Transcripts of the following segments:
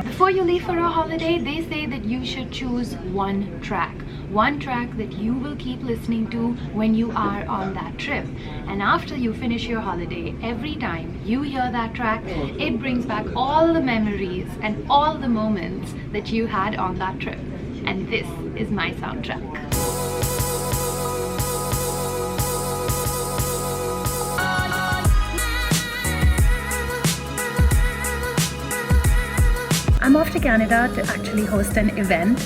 Before you leave for a holiday, they say that you should choose one track that you will keep listening to when you are on that trip. And after you finish your holiday, every time you hear that track, it brings back all the memories and all the moments that you had on that trip. And this is my soundtrack. I'm off to Canada to actually host an event,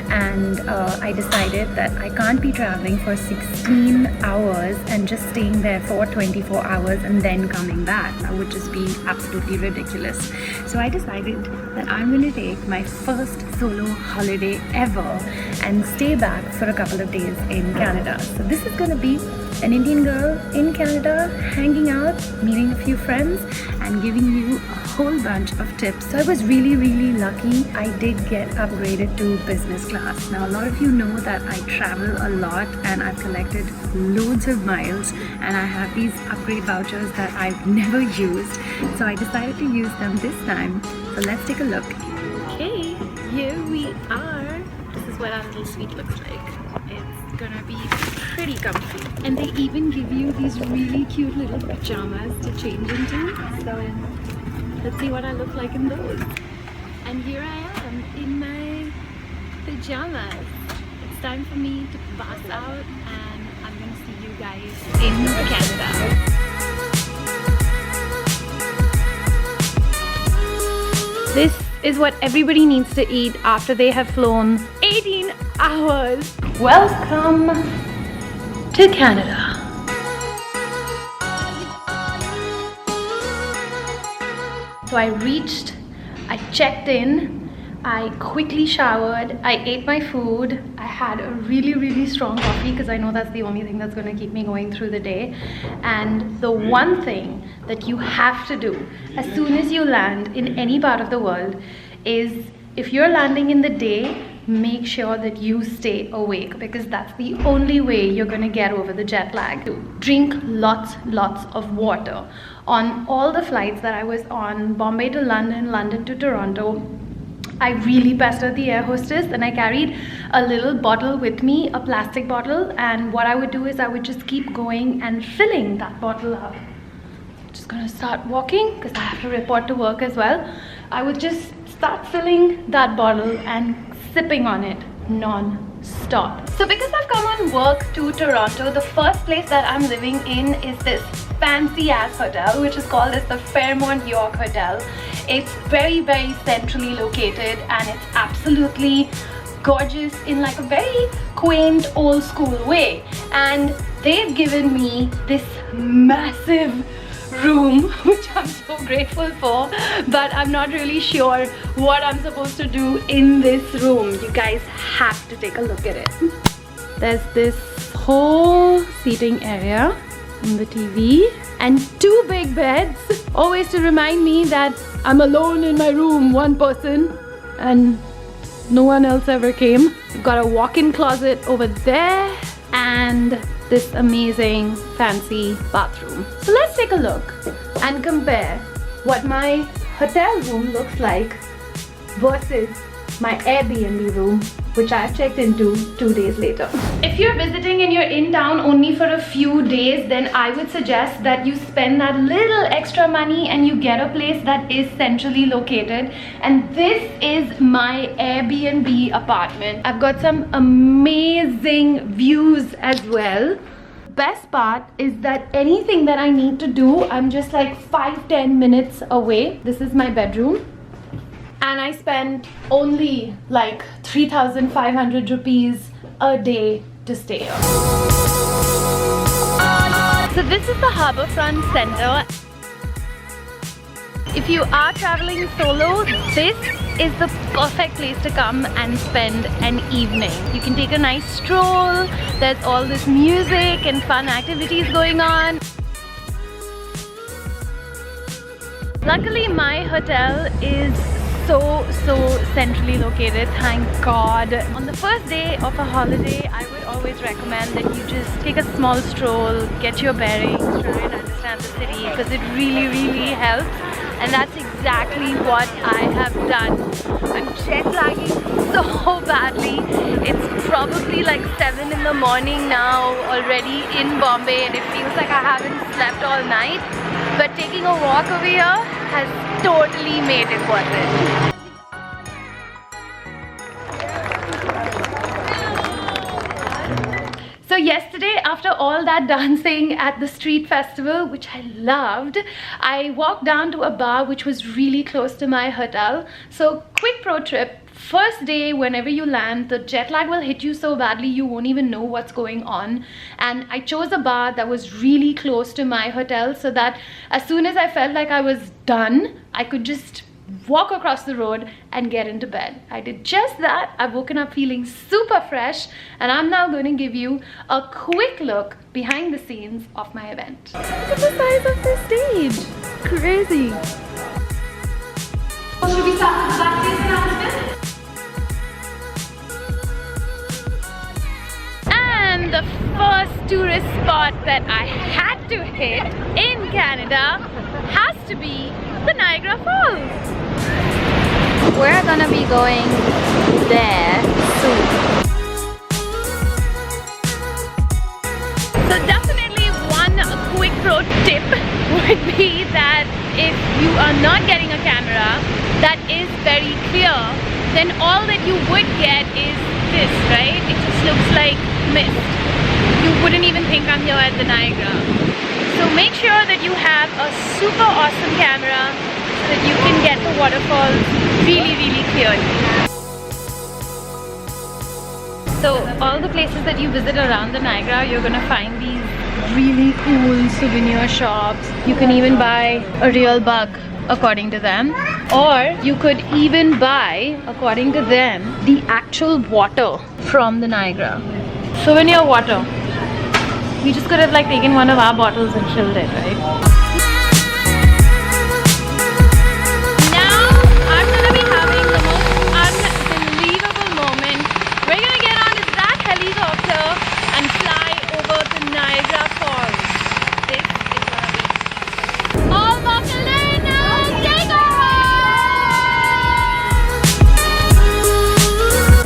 and I decided that I can't be traveling for 16 hours and just staying there for 24 hours and then coming back. That would just be absolutely ridiculous. So I decided that I'm going to take my first solo holiday ever and stay back for a couple of days in Canada. So this is going to be an Indian girl in Canada, hanging out, meeting a few friends, and giving you a whole bunch of tips. So I was really lucky. I did get upgraded to business class. Now a lot of you know that I travel a lot and I've collected loads of miles, and I have these upgrade vouchers that I've never used. So I decided to use them this time. So let's take a look. Okay, here we are. This is what our little suite looks like. It's gonna be pretty comfy, and they even give you these really cute little pajamas to change into. So let's see what I look like in those. And here I am in my pajamas. It's time for me to pass out, and I'm gonna see you guys in Canada. This is what everybody needs to eat after they have flown 18 hours. Welcome to Canada. So I checked in, I quickly showered, I ate my food, I had a really strong coffee because I know that's the only thing that's going to keep me going through the day. And the one thing that you have to do as soon as you land in any part of the world is, if you're landing in the day, make sure that you stay awake, because that's the only way you're going to get over the jet lag. Drink lots of water. On all the flights that I was on, Bombay to London, London to Toronto, I really pestered the air hostess, and I carried a little bottle with me, a plastic bottle, and what I would do is I would just keep going and filling that bottle up. Just gonna start walking because I have to report to work as well. I would just start filling that bottle and sipping on it non-stop. So because I've come on work to Toronto, the first place that I'm living in is this fancy ass hotel, which is called as the Fairmont York Hotel. It's very centrally located, and it's absolutely gorgeous in like a very quaint old school way. And they've given me this massive room, which I'm so grateful for, but I'm not really sure what I'm supposed to do in this room. You guys have to take a look at it. There's this whole seating area in the TV and 2 big beds, always to remind me that I'm alone in my room, one person, and no one else ever came. We've got a walk-in closet over there and this amazing fancy bathroom. So let's take a look and compare what my hotel room looks like versus my Airbnb room, which I've checked into 2 days later. If you're visiting and you're in town only for a few days, then I would suggest that you spend that little extra money and you get a place that is centrally located. And this is my Airbnb apartment. I've got some amazing views as well. Best part is that anything that I need to do, I'm just like 5-10 minutes away. This is my bedroom. And I spend only like 3,500 rupees a day to stay here. So this is the Harbourfront Center. If you are traveling solo, this is the perfect place to come and spend an evening. You can take a nice stroll. There's all this music and fun activities going on. Luckily, my hotel is so centrally located, thank God. On the first day of a holiday, I would always recommend that you just take a small stroll, get your bearings, try and understand the city, because it really helps. and that's exactly what I have done. I'm jet lagging so badly. It's probably like 7 in the morning now already in Bombay, and it feels like I haven't slept all night. But taking a walk over here has totally made it worth it. So yesterday, after all that dancing at the street festival, which I loved, I walked down to a bar which was really close to my hotel. So quick pro tip. First day, whenever you land, the jet lag will hit you so badly you won't even know what's going on. And I chose a bar that was really close to my hotel so that as soon as I felt like I was done, I could just walk across the road and get into bed. I did just that. I've woken up feeling super fresh, and I'm now going to give you a quick look behind the scenes of my event. Look at the size of this stage. Crazy. Should we start with the backstage announcement? And the first tourist spot that I had to hit in Canada has to be the Niagara Falls. We're gonna be going there soon. So definitely one quick pro tip would be that if you are not getting a camera that is very clear, then all that you would get is this, right? It just looks like mist. You wouldn't even think I'm here at the Niagara. So make sure that you have a super awesome camera so that you can get the waterfalls really, really clearly. So all the places that you visit around the Niagara, you're gonna find these really cool souvenir shops. You can even buy a real bug according to them, or you could even buy, according to them, the actual water from the Niagara. Souvenir water. We just could have like taken one of our bottles and filled it, right? Now I'm gonna be having the most unbelievable moment. We're gonna get on that helicopter and fly over the Niagara Falls. This is gonna be all Macarena, take over!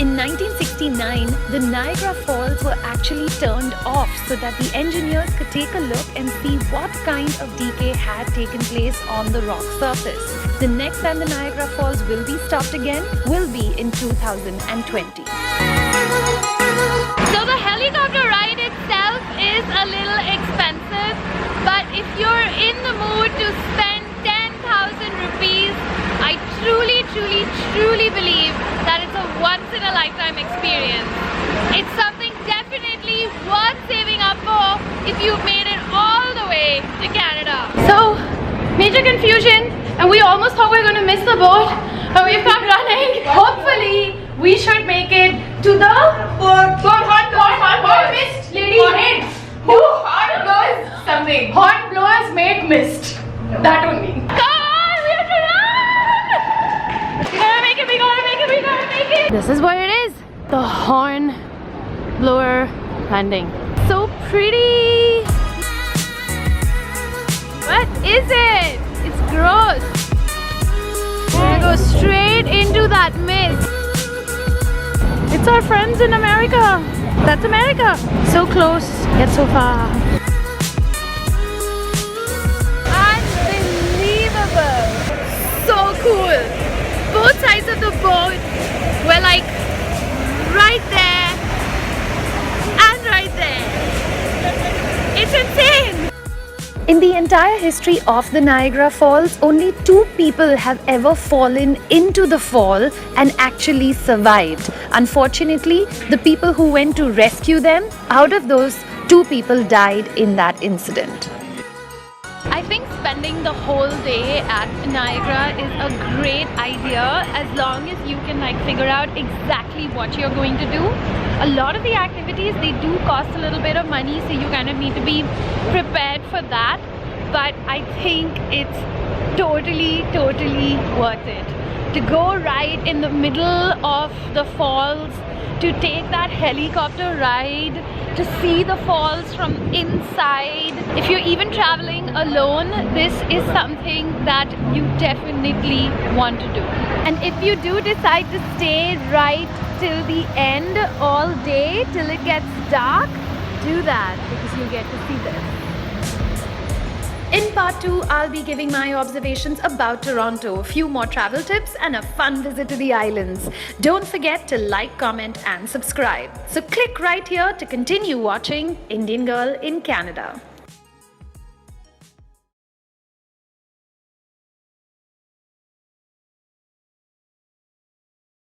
In 1969, the Niagara Falls were actually turned off so that the engineers could take a look and see what kind of decay had taken place on the rock surface. The next time the Niagara Falls will be stopped again will be in 2020. So the helicopter ride itself is a little expensive, but if you're in the mood to spend 10,000 rupees, I truly believe that it's a once-in-a-lifetime experience. It's something definitely worth saving up for if you've made it all the way to Canada. So, major confusion, and we almost thought we were going to miss the boat, but we've kept running. Hopefully, we should make it to the hot mist lady. Hot blows something. Hot blows made mist. That only. This is what it is. The horn blower landing. So pretty. What is it? It's gross. We're gonna go straight into that mist. It's our friends in America. That's America. So close, yet so far. Unbelievable. So cool. Both sides of the boat were like right there and right there. It's insane! In the entire history of the Niagara Falls, only 2 people have ever fallen into the fall and actually survived. Unfortunately, the people who went to rescue them, out of those, 2 people died in that incident. I think spending the whole day at Niagara is a great idea as long as you can figure out exactly what you're going to do. A lot of the activities, they do cost a little bit of money, so you kind of need to be prepared for that. But I think it's totally worth it. To go right in the middle of the falls, to take that helicopter ride, to see the falls from inside. If you're even traveling alone, this is something that you definitely want to do. And if you do decide to stay right till the end all day, till it gets dark, do that because you'll get to see this. In part 2, I'll be giving my observations about Toronto, a few more travel tips and a fun visit to the islands. Don't forget to like, comment and subscribe. So click right here to continue watching Indian Girl in Canada.